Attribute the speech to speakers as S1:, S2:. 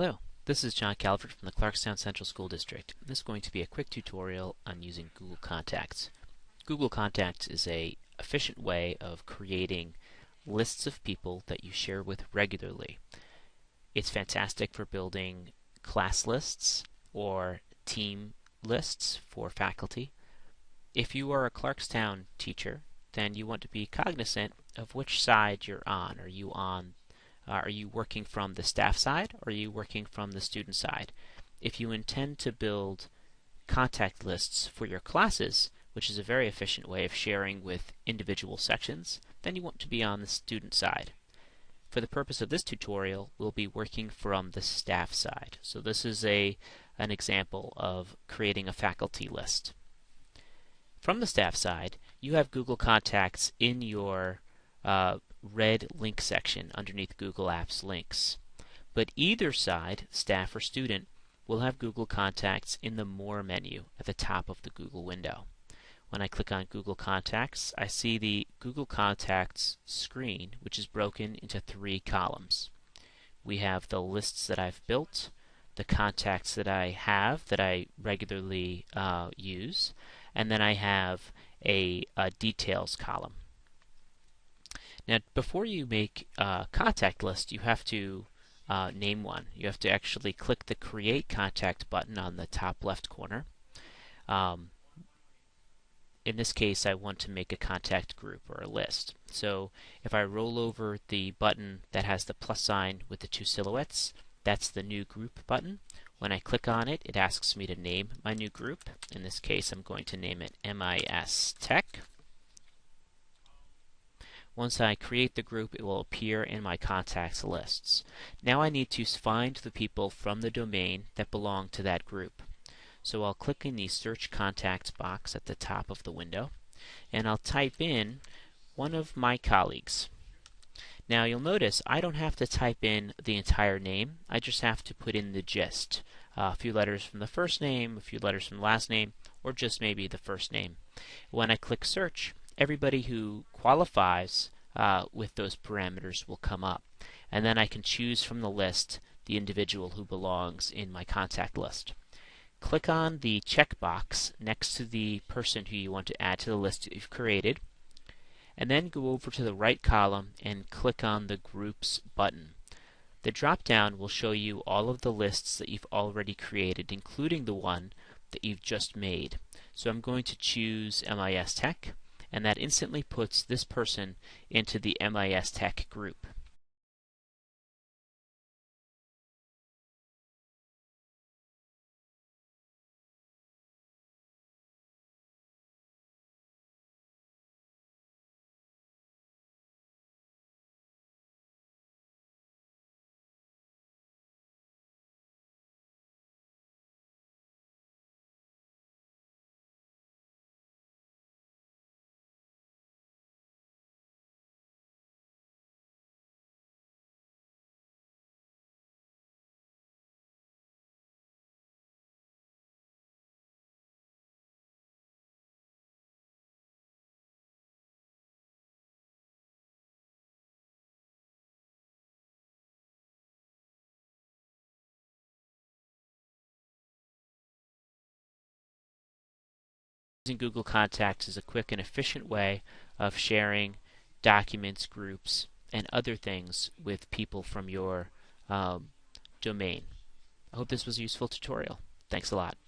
S1: Hello, this is John Calvert from the Clarkstown Central School District. This is going to be a quick tutorial on using Google Contacts. Google Contacts is an efficient way of creating lists of people that you share with regularly. It's fantastic for building class lists or team lists for faculty. If you are a Clarkstown teacher, then you want to be cognizant of which side you're on. Are you working from the staff side, or are you working from the student side? If you intend to build contact lists for your classes, which is a very efficient way of sharing with individual sections, then you want to be on the student side. For the purpose of this tutorial, we'll be working from the staff side. So this is an example of creating a faculty list. From the staff side, you have Google Contacts in your red link section underneath Google Apps links. But either side, staff or student, will have Google Contacts in the More menu at the top of the Google window. When I click on Google Contacts, I see the Google Contacts screen, which is broken into 3 columns. We have the lists that I've built, the contacts that I have that I regularly use, and then I have a details column. Now, before you make a contact list, you have to name one. You have to actually click the Create Contact button on the top left corner. In this case, I want to make a contact group or a list. So if I roll over the button that has the plus sign with the 2 silhouettes, that's the New Group button. When I click on it, it asks me to name my new group. In this case, I'm going to name it MIS Tech. Once I create the group, it will appear in my contacts lists. Now I need to find the people from the domain that belong to that group. So I'll click in the Search Contacts box at the top of the window, and I'll type in one of my colleagues. Now you'll notice I don't have to type in the entire name, I just have to put in the gist. A few letters from the first name, a few letters from the last name, or just maybe the first name. When I click Search, everybody who qualifies with those parameters will come up. And then I can choose from the list the individual who belongs in my contact list. Click on the checkbox next to the person who you want to add to the list that you've created, and then go over to the right column and click on the Groups button. The drop-down will show you all of the lists that you've already created, including the one that you've just made. So I'm going to choose MIS Tech, and that instantly puts this person into the MIS Tech group. Using Google Contacts is a quick and efficient way of sharing documents, groups, and other things with people from your domain. I hope this was a useful tutorial. Thanks a lot.